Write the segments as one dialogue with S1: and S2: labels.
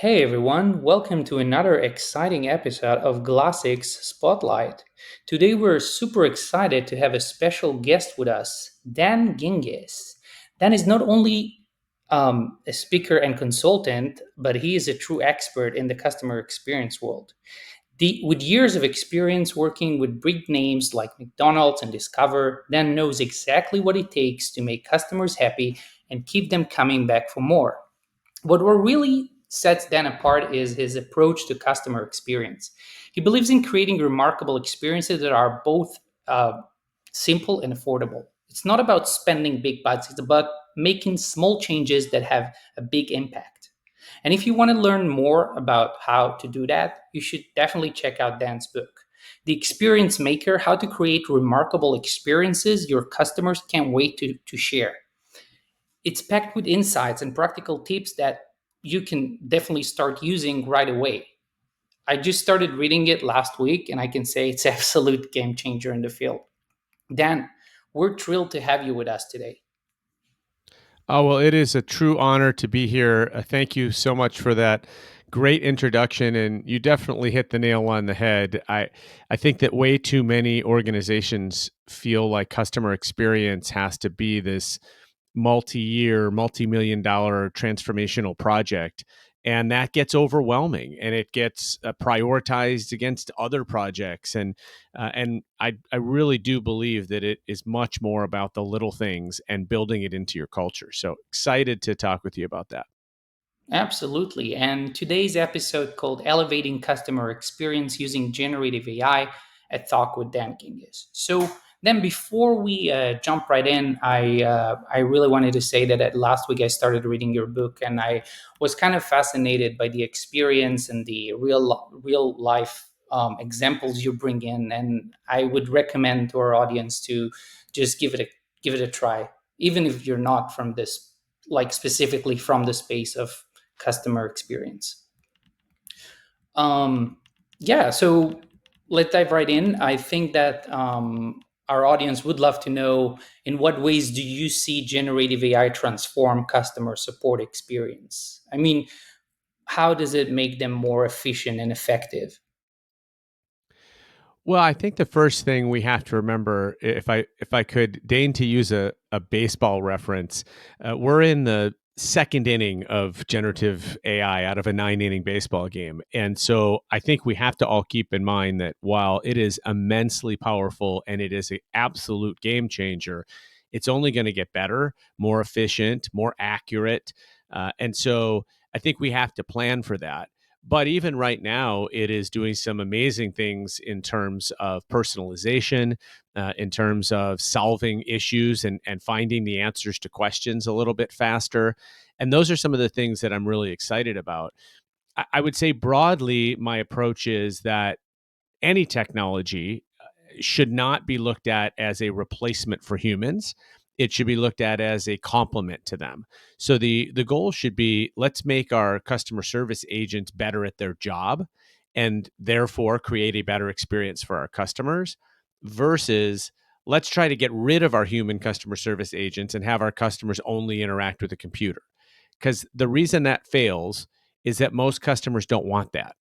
S1: Hey everyone, welcome to another exciting episode of Glassix Spotlight. Today we're super excited to have a special guest with us, Dan Gingiss. Dan is not only a speaker and consultant, but he is a true expert in the customer experience world. With years of experience working with big names like McDonald's and Discover, Dan knows exactly what it takes to make customers happy and keep them coming back for more. What really sets Dan apart is his approach to customer experience. He believes in creating remarkable experiences that are both simple and affordable. It's not about spending big bucks, it's about making small changes that have a big impact. And if you want to learn more about how to do that, you should definitely check out Dan's book, The Experience Maker: How to Create Remarkable Experiences Your Customers Can't Wait to Share. It's packed with insights and practical tips that you can definitely start using right away. I just started reading it last week and I can say it's an absolute game changer in the field. Dan, we're thrilled to have you with us today.
S2: Oh, well, it is a true honor to be here. Thank you so much for that great introduction. And you definitely hit the nail on the head. I think that way too many organizations feel like customer experience has to be this multi-year, multi-million dollar transformational project. And that gets overwhelming and it gets prioritized against other projects. And I really do believe that it is much more about the little things and building it into your culture. So excited to talk with you about that.
S1: Absolutely. And today's episode called Elevating Customer Experience Using Generative AI, a talk with Dan Gingiss. So then before we jump right in, I really wanted to say that last week I started reading your book and I was kind of fascinated by the experience and the real life examples you bring in. And I would recommend to our audience to just give it a try, even if you're not from this, like specifically from the space of customer experience. Um, yeah, so let's dive right in. I think that our audience would love to know, in what ways do you see generative AI transform customer support experience? I mean, how does it make them more efficient and effective?
S2: Well, I think the first thing we have to remember, if I could deign to use a baseball reference, we're in the second inning of generative AI out of a nine-inning baseball game, and so I think we have to all keep in mind that while it is immensely powerful and it is an absolute game changer, it's only going to get better, more efficient, more accurate, and so I think we have to plan for that. But even right now, it is doing some amazing things in terms of personalization, in terms of solving issues and finding the answers to questions a little bit faster. And those are some of the things that I'm really excited about. I would say broadly, my approach is that any technology should not be looked at as a replacement for humans. It should be looked at as a complement to them. So the goal should be, let's make our customer service agents better at their job and therefore create a better experience for our customers versus let's try to get rid of our human customer service agents and have our customers only interact with a computer. Because the reason that fails is that most customers don't want that,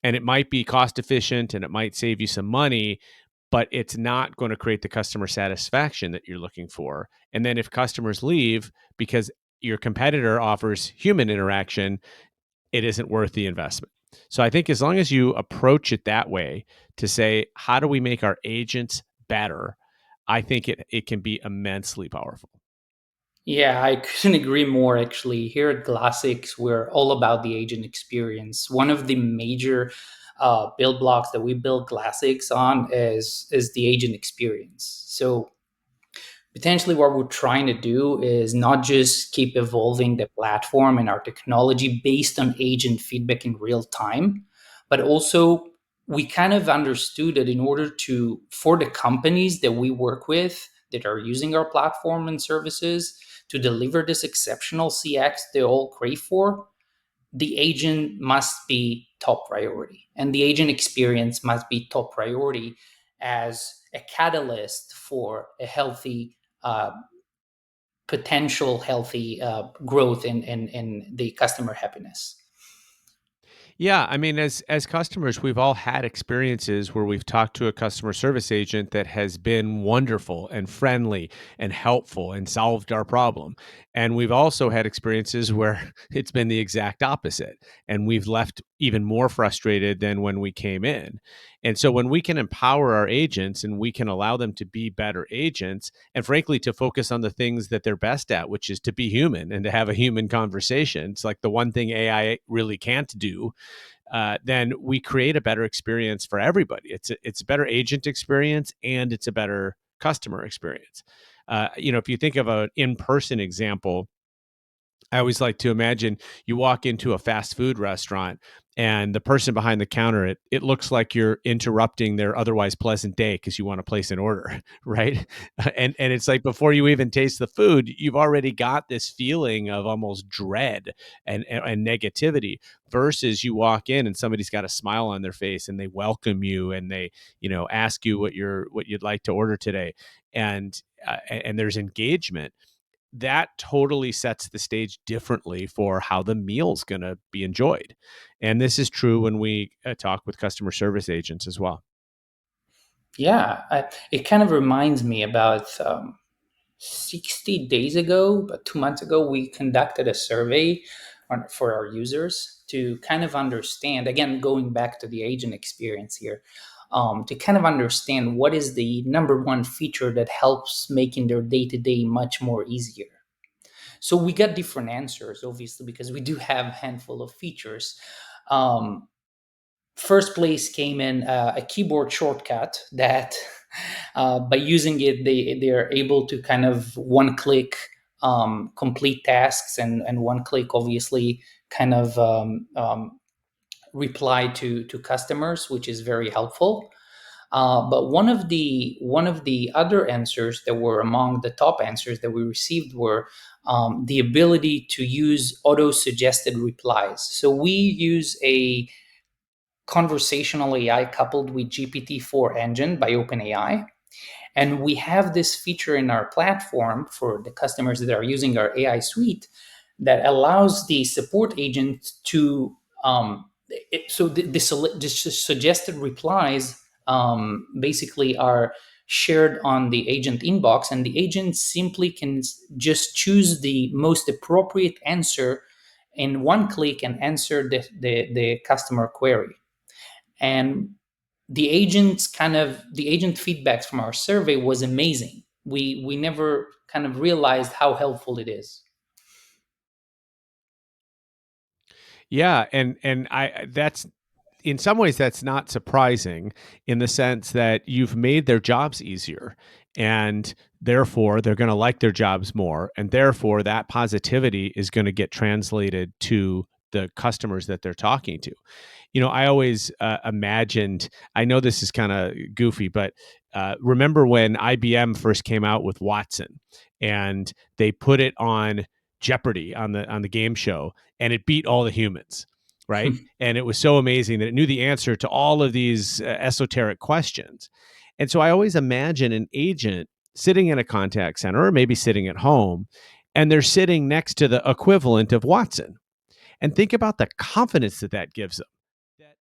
S2: and it might be cost efficient and it might save you some money, but it's not going to create the customer satisfaction that you're looking for. And then if customers leave because your competitor offers human interaction, it isn't worth the investment. So I think as long as you approach it that way, to say, how do we make our agents better? I think it can be immensely powerful.
S1: Yeah, I couldn't agree more. Actually, here at Glassix, we're all about the agent experience. One of the major build blocks that we build Glassix on is the agent experience. So potentially, what we're trying to do is not just keep evolving the platform and our technology based on agent feedback in real time, but also we kind of understood that in order to, for the companies that we work with that are using our platform and services to deliver this exceptional CX they all crave for, the agent must be top priority. And the agent experience must be top priority as a catalyst for a healthy, uh, potential healthy growth in the customer happiness.
S2: Yeah, I mean, as customers, we've all had experiences where we've talked to a customer service agent that has been wonderful and friendly and helpful and solved our problem. And we've also had experiences where it's been the exact opposite, and we've left even more frustrated than when we came in. And so when we can empower our agents and we can allow them to be better agents and frankly to focus on the things that they're best at, which is to be human and to have a human conversation. It's like the one thing AI really can't do. Then we create a better experience for everybody. It's a better agent experience and it's a better customer experience. If you think of an in-person example, I always like to imagine you walk into a fast food restaurant and the person behind the counter, it looks like you're interrupting their otherwise pleasant day because you want to place an order, right? And it's like before you even taste the food, you've already got this feeling of almost dread and negativity versus you walk in and somebody's got a smile on their face and they welcome you and they, ask you what you'd like to order today. And there's engagement that totally sets the stage differently for how the meal's going to be enjoyed. And this is true when we talk with customer service agents as well.
S1: Yeah, it kind of reminds me about 60 days ago, about 2 months ago, we conducted a survey for our users to kind of understand, again, going back to the agent experience here, to kind of understand what is the number one feature that helps making their day to day much more easier. So we got different answers, obviously, because we do have a handful of features. Um, First place came in a keyboard shortcut that by using it they are able to kind of one click complete tasks and one click obviously kind of reply to customers, which is very helpful. But one of the other answers that were among the top answers that we received were the ability to use auto suggested replies. So we use a conversational AI coupled with GPT-4 engine by OpenAI. And we have this feature in our platform for the customers that are using our AI suite that allows the support agent to, the suggested replies basically are shared on the agent inbox, and the agent simply can just choose the most appropriate answer in one click and answer the customer query. And the agent feedbacks from our survey was amazing. We never kind of realized how helpful it is.
S2: Yeah, and I that's in some ways that's not surprising in the sense that you've made their jobs easier and therefore they're going to like their jobs more and therefore that positivity is going to get translated to the customers that they're talking to. I always imagined, I know this is kind of goofy, but remember when IBM first came out with Watson and they put it on Jeopardy on the game show and it beat all the humans, right? And it was so amazing that it knew the answer to all of these esoteric questions. And so I always imagine an agent sitting in a contact center or maybe sitting at home and they're sitting next to the equivalent of Watson. And think about the confidence that that gives them. That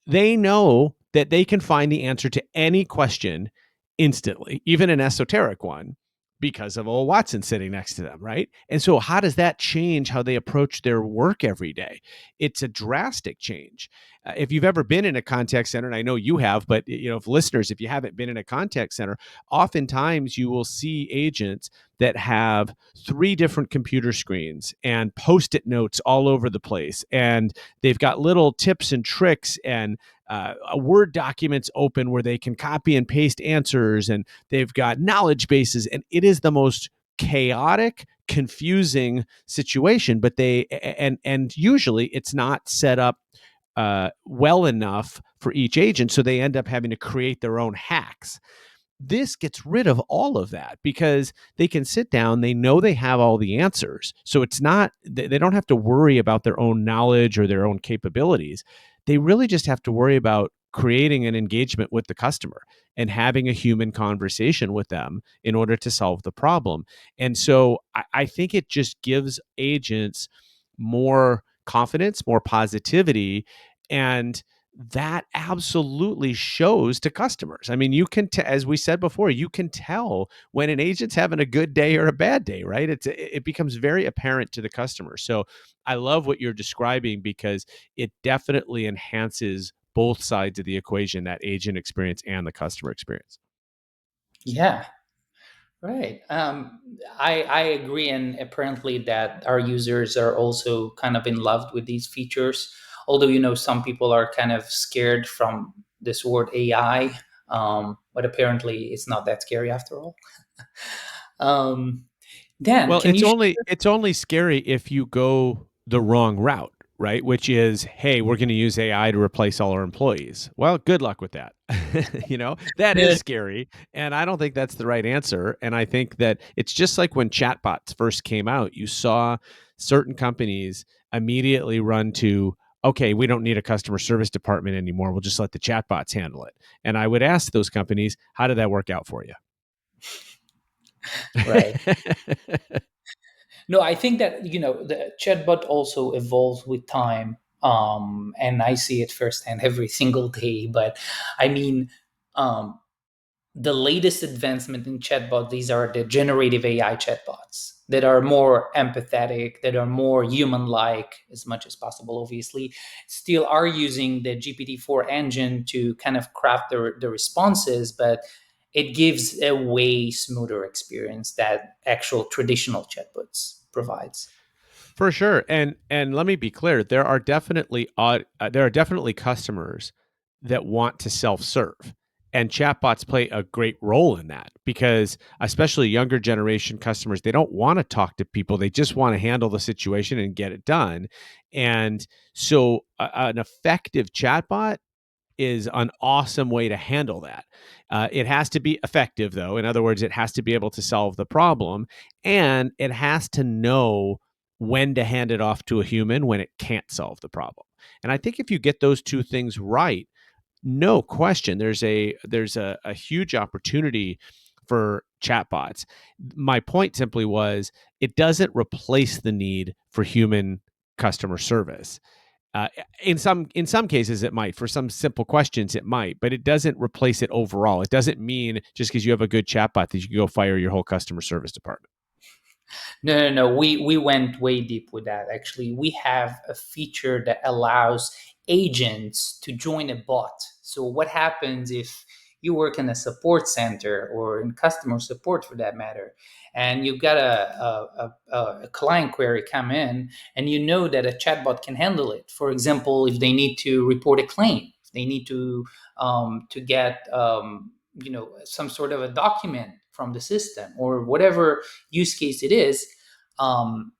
S2: they know that they can find the answer to any question instantly, even an esoteric one, because of old Watson sitting next to them, right? And so, how does that change how they approach their work every day? It's a drastic change. If you've ever been in a contact center, and I know you have, but if listeners, if you haven't been in a contact center, oftentimes you will see agents that have three different computer screens and post-it notes all over the place, and they've got little tips and tricks and Word documents open where they can copy and paste answers, and they've got knowledge bases, and it is the most chaotic, confusing situation. But and usually it's not set up well enough for each agent, so they end up having to create their own hacks. This gets rid of all of that because they can sit down, they know they have all the answers. So it's not, they don't have to worry about their own knowledge or their own capabilities. They really just have to worry about creating an engagement with the customer and having a human conversation with them in order to solve the problem. And so I think it just gives agents more confidence, more positivity, And that absolutely shows to customers. I mean, you can, as we said before, you can tell when an agent's having a good day or a bad day, right? It becomes very apparent to the customer. So I love what you're describing because it definitely enhances both sides of the equation, that agent experience and the customer experience.
S1: Yeah, right. I agree, and apparently that our users are also kind of in love with these features. Although some people are kind of scared from this word AI, but apparently it's not that scary after all. Um, Dan,
S2: Well,
S1: can you
S2: it's only scary if you go the wrong route, right? Which is, hey, we're going to use AI to replace all our employees. Well, good luck with that. That is
S1: share?
S2: scary, and I don't think that's the right answer. And I think that it's just like when chatbots first came out, you saw certain companies immediately run to, okay, we don't need a customer service department anymore. We'll just let the chatbots handle it. And I would ask those companies, how did that work out for you?
S1: Right. No, I think that the chatbot also evolves with time, and I see it firsthand every single day. But I mean, um, the latest advancement in chatbot, these are the generative AI chatbots that are more empathetic, that are more human-like as much as possible. Obviously, still are using the GPT-4 engine to kind of craft the responses, but it gives a way smoother experience that actual traditional chatbots provides.
S2: For sure, and let me be clear: there are definitely customers that want to self-serve, and chatbots play a great role in that because, especially younger generation customers, they don't want to talk to people; they just want to handle the situation and get it done. And so, an effective chatbot is an awesome way to handle that. It has to be effective, though. In other words, it has to be able to solve the problem, and it has to know when to hand it off to a human when it can't solve the problem. And I think if you get those two things right, no question, there's a huge opportunity for chatbots. My point simply was it doesn't replace the need for human customer service. Uh, in some cases, it might. For some simple questions, it might, but it doesn't replace it overall. It doesn't mean just because you have a good chatbot that you can go fire your whole customer service department.
S1: No, no, no. We went way deep with that. Actually, we have a feature that allows agents to join a bot. So what happens if you work in a support center or in customer support for that matter, and you've got a client query come in, and you know that a chatbot can handle it. For example, if they need to report a claim, if they need to get some sort of a document from the system or whatever use case it is,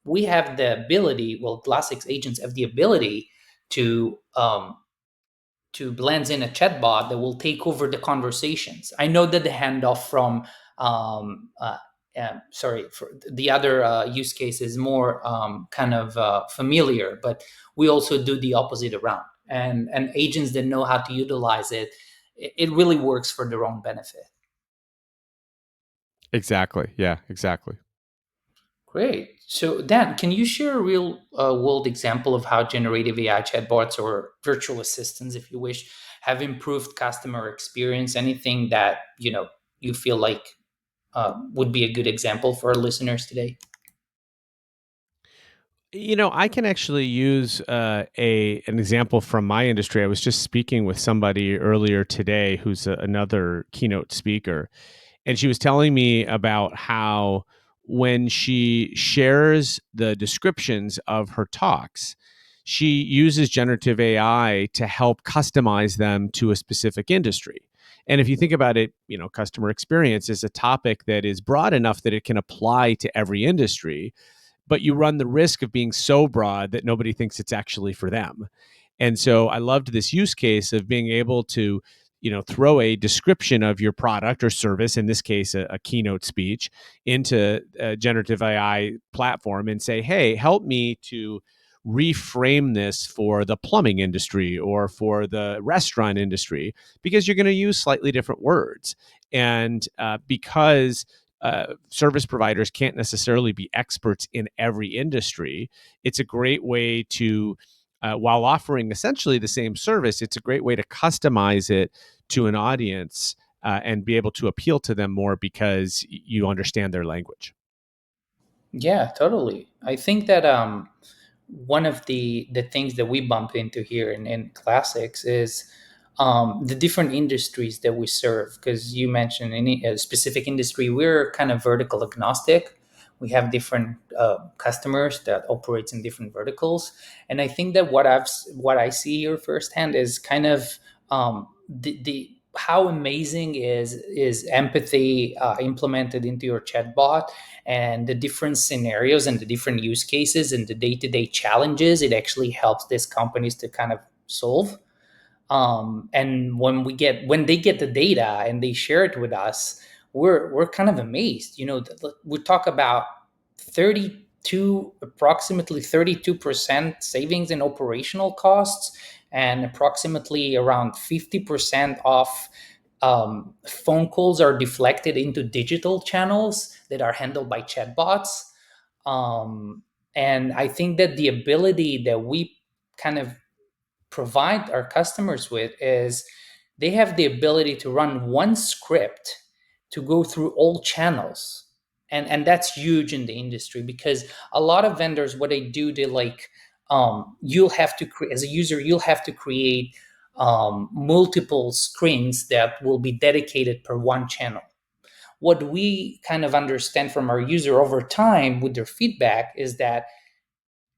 S1: we have the ability, well, Glassix agents have the ability to blend in a chatbot that will take over the conversations. I know that the handoff from sorry, for the other use case is more kind of familiar, but we also do the opposite around. And agents that know how to utilize it, it really works for their own benefit.
S2: Exactly. Yeah, exactly.
S1: Great. So, Dan, can you share a real world example of how generative AI chatbots or virtual assistants, if you wish, have improved customer experience? Anything that you feel like would be a good example for our listeners today?
S2: I can actually use a an example from my industry. I was just speaking with somebody earlier today who's another keynote speaker, and she was telling me about how when she shares the descriptions of her talks, she uses generative AI to help customize them to a specific industry. And if you think about it, customer experience is a topic that is broad enough that it can apply to every industry, but you run the risk of being so broad that nobody thinks it's actually for them. And so I loved this use case of being able to, throw a description of your product or service, in this case, a keynote speech, into a generative AI platform and say, hey, help me to reframe this for the plumbing industry or for the restaurant industry, because you're going to use slightly different words. And because service providers can't necessarily be experts in every industry, it's a great way to while offering essentially the same service. It's a great way to customize it to an audience and be able to appeal to them more because you understand their language.
S1: Yeah, totally. I think that one of the things that we bump into here in classics is the different industries that we serve. Because you mentioned any a specific industry, we're kind of vertical agnostic. We have different customers that operates in different verticals, and I think that what I see here firsthand is kind of the how amazing is empathy implemented into your chatbot, and the different scenarios and the different use cases and the day-to-day challenges it actually helps these companies to kind of solve. And when they get the data and they share it with us, we're kind of amazed. We talk about 32 approximately 32% savings in operational costs, and approximately around 50% off phone calls are deflected into digital channels that are handled by chatbots. Um, and I think that the ability that we kind of provide our customers with is they have the ability to run one script to go through all channels. And that's huge in the industry, because a lot of vendors, what they do, they like, you'll have to create, as a user, you'll have to create multiple screens that will be dedicated per one channel. What we kind of understand from our user over time with their feedback is that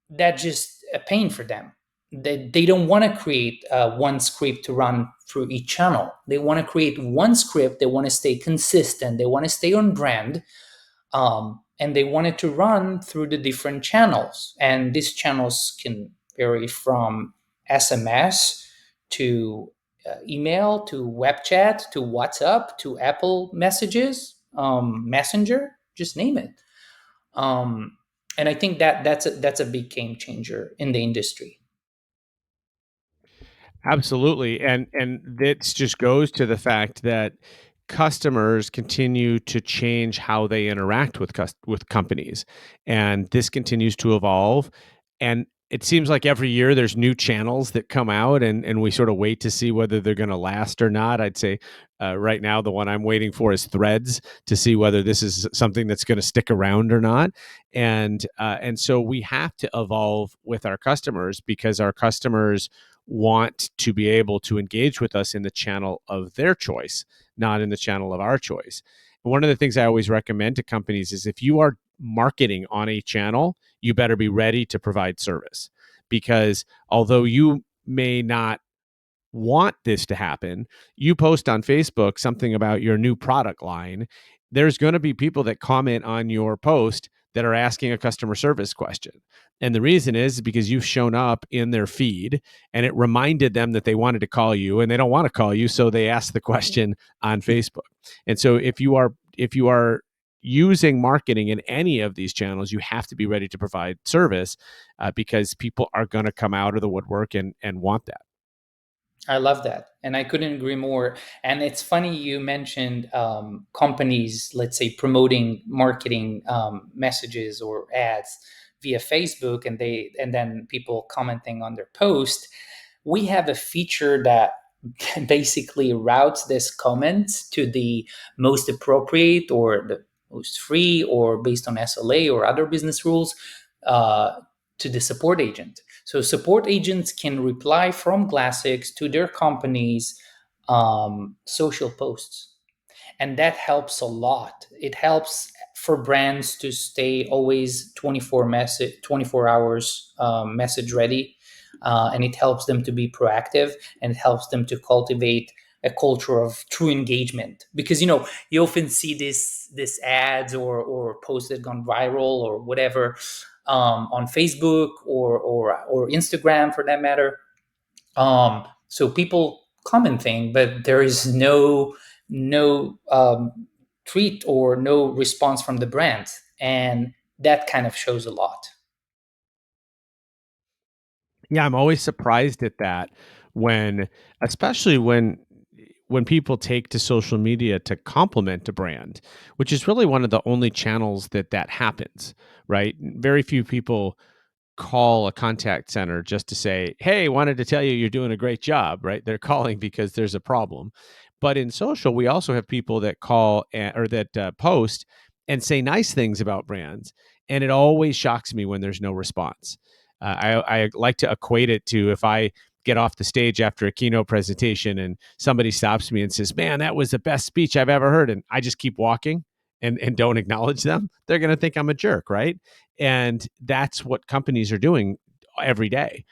S1: that's just a pain for them. They don't want to create one script to run through each channel. They want to create one script. They want to stay consistent. They want to stay on brand, and they want it to run through the different channels. And these channels can vary from SMS to email to web chat to WhatsApp to Apple Messages, Messenger, just name it. Um, and I think that that's a big game changer in the industry.
S2: Absolutely. And this just goes to the fact that customers continue to change how they interact with with companies. And this continues to evolve. And it seems like every year there's new channels that come out, and we sort of wait to see whether they're going to last or not. I'd say right now the one I'm waiting for is Threads, to see whether this is something that's going to stick around or not. And so we have to evolve with our customers, because our customers want to be able to engage with us in the channel of their choice, not in the channel of our choice. And one of the things I always recommend to companies is, if you are marketing on a channel, you better be ready to provide service. Because although you may not want this to happen, you post on Facebook something about your new product line, there's going to be people that comment on your post that are asking a customer service question. And the reason is because you've shown up in their feed and it reminded them that they wanted to call you, and they don't want to call you, so they ask the question on Facebook. And so if you are using marketing in any of these channels, you have to be ready to provide service, because people are going to come out of the woodwork and want that.
S1: I love that, and I couldn't agree more. And it's funny you mentioned companies, let's say, promoting marketing messages or ads via Facebook, and then people commenting on their post. We have a feature that basically routes this comment to the most appropriate, or the most free, or based on SLA or other business rules, uh, to the support agent. So support agents can reply from Glassix to their company's social posts, and that helps a lot. It helps for brands to stay always 24 hours message ready, and it helps them to be proactive, and it helps them to cultivate a culture of true engagement. Because you often see this ads or posts that gone viral or whatever, on Facebook or Instagram for that matter. So people commenting, but there is no tweet or no response from the brand, and that kind of shows a lot.
S2: Yeah, I'm always surprised at that, when especially when people take to social media to compliment a brand, which is really one of the only channels that happens, right? Very few people call a contact center just to say, hey, wanted to tell you you're doing a great job, right? They're calling because there's a problem. But in social, we also have people that call or that post and say nice things about brands. And it always shocks me when there's no response. I like to equate it to if I get off the stage after a keynote presentation and somebody stops me and says, man, that was the best speech I've ever heard. And I just keep walking and don't acknowledge them, they're going to think I'm a jerk, right? And that's what companies are doing every day.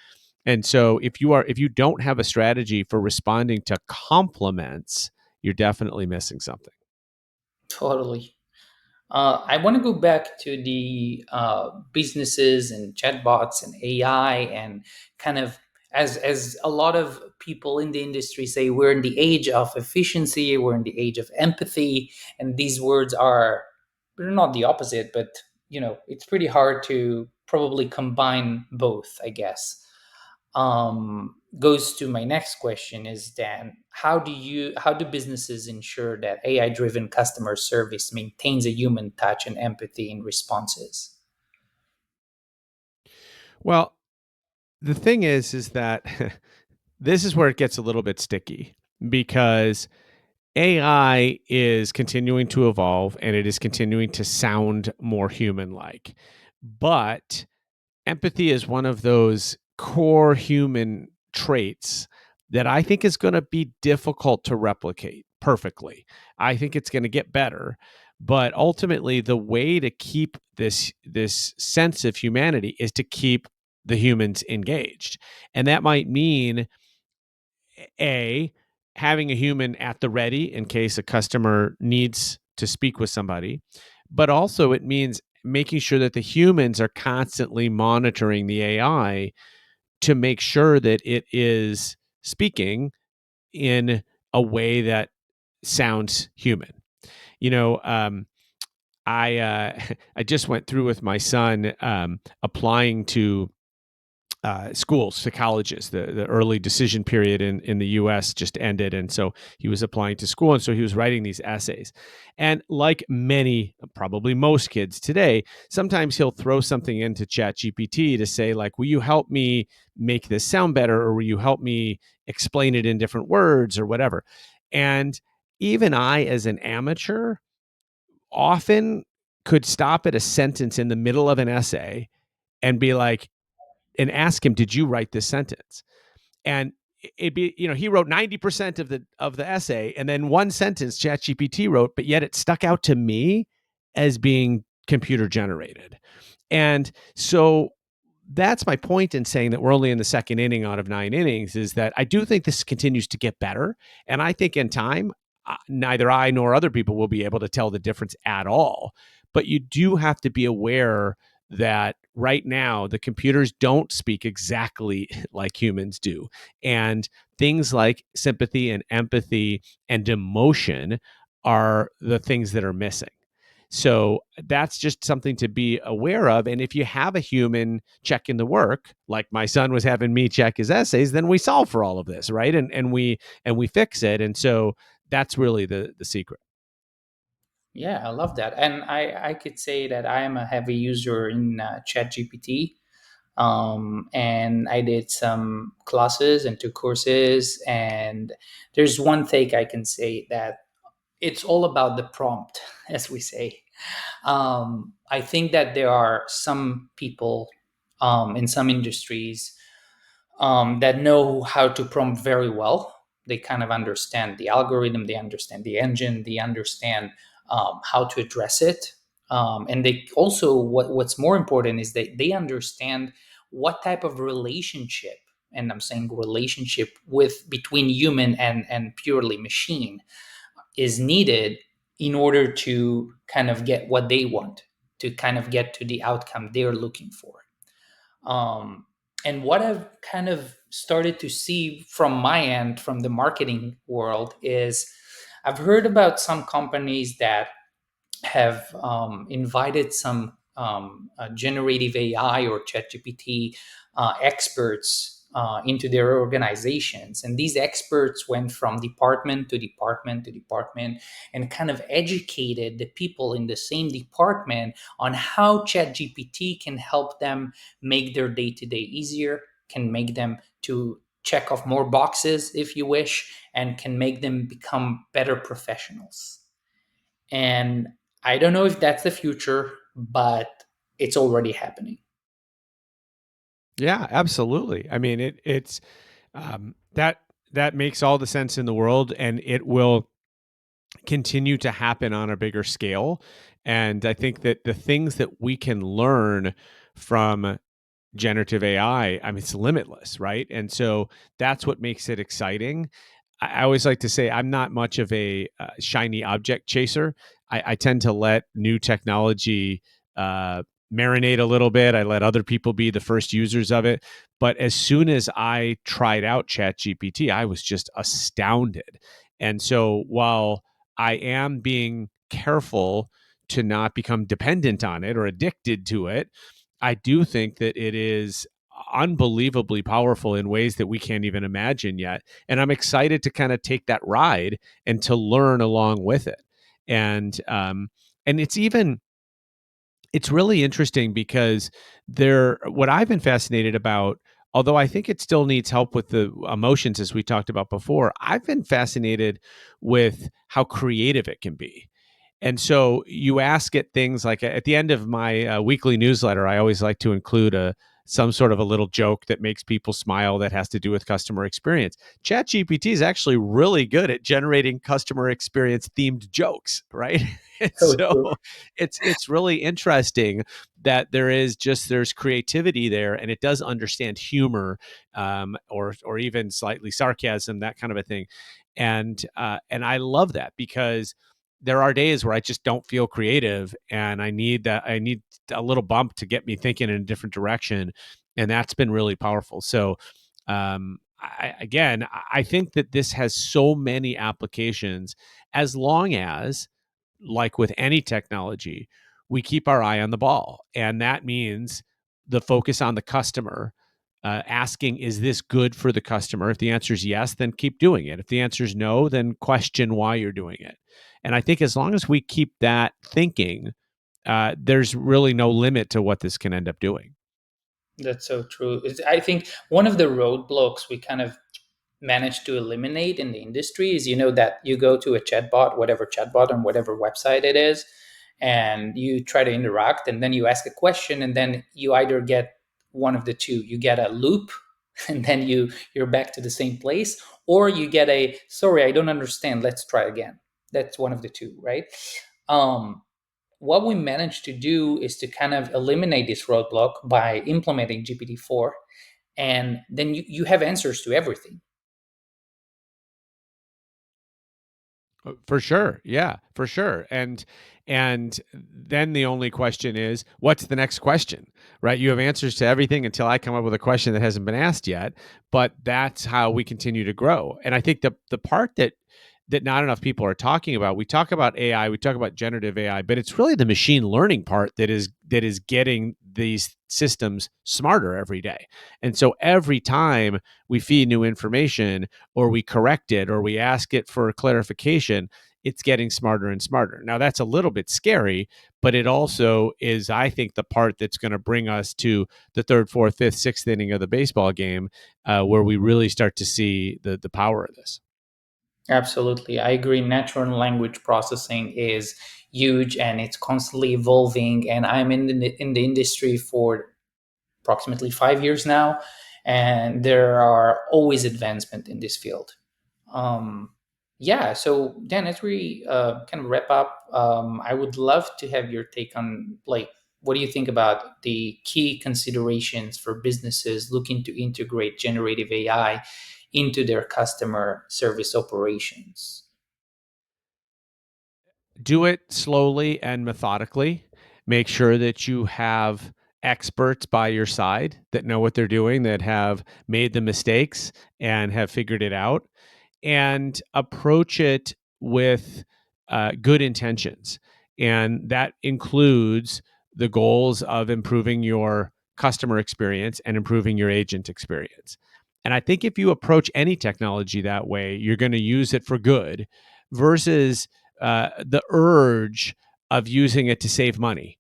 S2: And so if you don't have a strategy for responding to compliments, you're definitely missing something.
S1: Totally. I want to go back to the businesses and chatbots and AI and kind of as a lot of people in the industry say, we're in the age of efficiency, we're in the age of empathy, and these words are they're not the opposite, but it's pretty hard to probably combine both, I guess. Goes to my next question is, Dan, how do businesses ensure that AI driven customer service maintains a human touch and empathy in responses?
S2: Well, the thing is that this is where it gets a little bit sticky because AI is continuing to evolve and it is continuing to sound more human like. But empathy is one of those core human traits that I think is going to be difficult to replicate perfectly. I think it's going to get better, but ultimately the way to keep this sense of humanity is to keep the humans engaged. And that might mean a having a human at the ready in case a customer needs to speak with somebody, but also it means making sure that the humans are constantly monitoring the AI to make sure that it is speaking in a way that sounds human. You know, I just went through with my son applying to schools to colleges. The early decision period in the U.S. just ended, and so he was applying to school, and so he was writing these essays. And like many, probably most kids today, sometimes he'll throw something into ChatGPT to say, like, "Will you help me make this sound better?" or "Will you help me explain it in different words?" or whatever. And even I, as an amateur, often could stop at a sentence in the middle of an essay and be like, and ask him, "Did you write this sentence?" And it'd be, he wrote 90% of the essay, and then one sentence ChatGPT wrote, but yet it stuck out to me as being computer generated. And so that's my point in saying that we're only in the second inning out of 9 innings, is that I do think this continues to get better. And I think in time, neither I nor other people will be able to tell the difference at all. But you do have to be aware that right now the computers don't speak exactly like humans do. And things like sympathy and empathy and emotion are the things that are missing. So that's just something to be aware of. And if you have a human checking the work, like my son was having me check his essays, then we solve for all of this, right? And we fix it. And so that's really the secret.
S1: Yeah, I love that. And I could say that I am a heavy user in ChatGPT. And I did some classes and took courses. And there's one thing I can say, that it's all about the prompt, as we say. I think that there are some people in some industries that know how to prompt very well. They kind of understand the algorithm, they understand the engine, they understand how to address it. And they also, what's more important is that they understand what type of relationship, and I'm saying relationship with between human and purely machine, is needed in order to kind of get what they want, to kind of get to the outcome they're looking for. Um, and what I've kind of started to see from my end, from the marketing world, is I've heard about some companies that have invited some generative AI or ChatGPT experts into their organizations. And these experts went from department to department to department and kind of educated the people in the same department on how ChatGPT can help them make their day to day easier, can make them to check off more boxes if you wish, and can make them become better professionals. And I don't know if that's the future, but it's already happening.
S2: Yeah, absolutely. I mean, it's that that makes all the sense in the world, and it will continue to happen on a bigger scale. And I think that the things that we can learn from generative AI, I mean, it's limitless, right? And so that's what makes it exciting. I always like to say I'm not much of a shiny object chaser. I tend to let new technology uh, marinate a little bit. I let other people be the first users of it. But as soon as I tried out ChatGPT, I was just astounded. And so while I am being careful to not become dependent on it or addicted to it, I do think that it is unbelievably powerful in ways that we can't even imagine yet. And I'm excited to kind of take that ride and to learn along with it. And it's really interesting because what I've been fascinated about, although I think it still needs help with the emotions as we talked about before, I've been fascinated with how creative it can be. And so you ask it things like at the end of my weekly newsletter, I always like to include some sort of a little joke that makes people smile that has to do with customer experience. ChatGPT is actually really good at generating customer experience themed jokes, right? And
S1: So
S2: so
S1: true.
S2: it's really interesting that there's creativity there, and it does understand humor, or even slightly sarcasm, that kind of a thing. And I love that because there are days where I just don't feel creative, and I need a little bump to get me thinking in a different direction. And that's been really powerful. So, I think that this has so many applications as long as, like with any technology, we keep our eye on the ball. And that means the focus on the customer, asking, is this good for the customer? If the answer is yes, then keep doing it. If the answer is no, then question why you're doing it. And I think as long as we keep that thinking, there's really no limit to what this can end up doing.
S1: That's so true. I think one of the roadblocks we kind of managed to eliminate in the industry is, that you go to a chatbot, whatever chatbot on whatever website it is, and you try to interact, and then you ask a question, and then you either get one of the two: you get a loop, and then you're back to the same place, or you get a, sorry, I don't understand, let's try again. That's one of the two, right? um what we managed to do is to kind of eliminate this roadblock by implementing GPT-4, and then you have answers to everything.
S2: For sure. Yeah, for sure. And then the only question is, what's the next question? Right? You have answers to everything until I come up with a question that hasn't been asked yet, but that's how we continue to grow. And I think the part that not enough people are talking about, we talk about AI, we talk about generative AI, but it's really the machine learning part that is getting these systems smarter every day. And so every time we feed new information, or we correct it, or we ask it for clarification, it's getting smarter and smarter. Now, that's a little bit scary, but it also is, I think, the part that's going to bring us to the third, fourth, fifth, sixth inning of the baseball game, where we really start to see the power of this.
S1: Absolutely. I agree. Natural language processing is huge and it's constantly evolving. And I'm in the industry for approximately 5 years now, and there are always advancement in this field. Um, yeah, so Dan, as we kind of wrap up, I would love to have your take on, like, what do you think about the key considerations for businesses looking to integrate generative AI into their customer service operations?
S2: Do it slowly and methodically. Make sure that you have experts by your side that know what they're doing, that have made the mistakes and have figured it out, and approach it with good intentions. And that includes the goals of improving your customer experience and improving your agent experience. And I think if you approach any technology that way, you're going to use it for good versus the urge of using it to save money.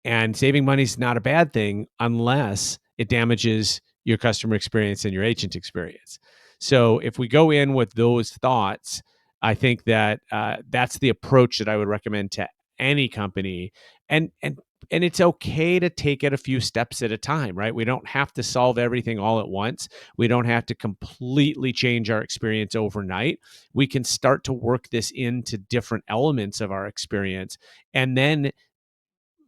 S2: And saving money is not a bad thing unless it damages your customer experience and your agent experience. So if we go in with those thoughts, I think that that's the approach that I would recommend to any company. And it's okay to take it a few steps at a time, right? We don't have to solve everything all at once. We don't have to completely change our experience overnight. We can start to work this into different elements of our experience and then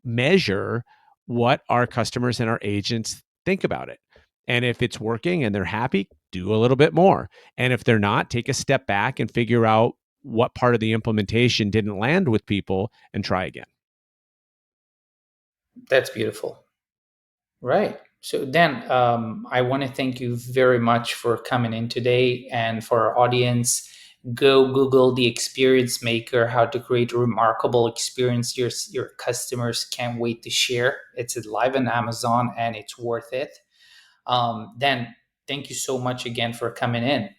S2: measure what our customers and our agents think about it. And if it's working and they're happy, do a little bit more. And if they're not, take a step back and figure out what part of the implementation didn't land with people and try again.
S1: That's beautiful. Right. So, Dan, I want to thank you very much for coming in today. And for our audience, go Google the Experience Maker, how to create a remarkable experience your customers can't wait to share. It's live on Amazon and it's worth it. Dan, thank you so much again for coming in.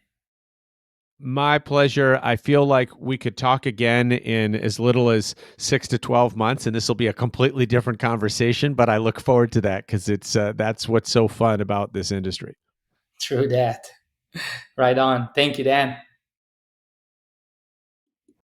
S2: My pleasure. I feel like we could talk again in as little as 6 to 12 months, and this will be a completely different conversation. But I look forward to that because it's that's what's so fun about this industry.
S1: True that. Right on. Thank you, Dan.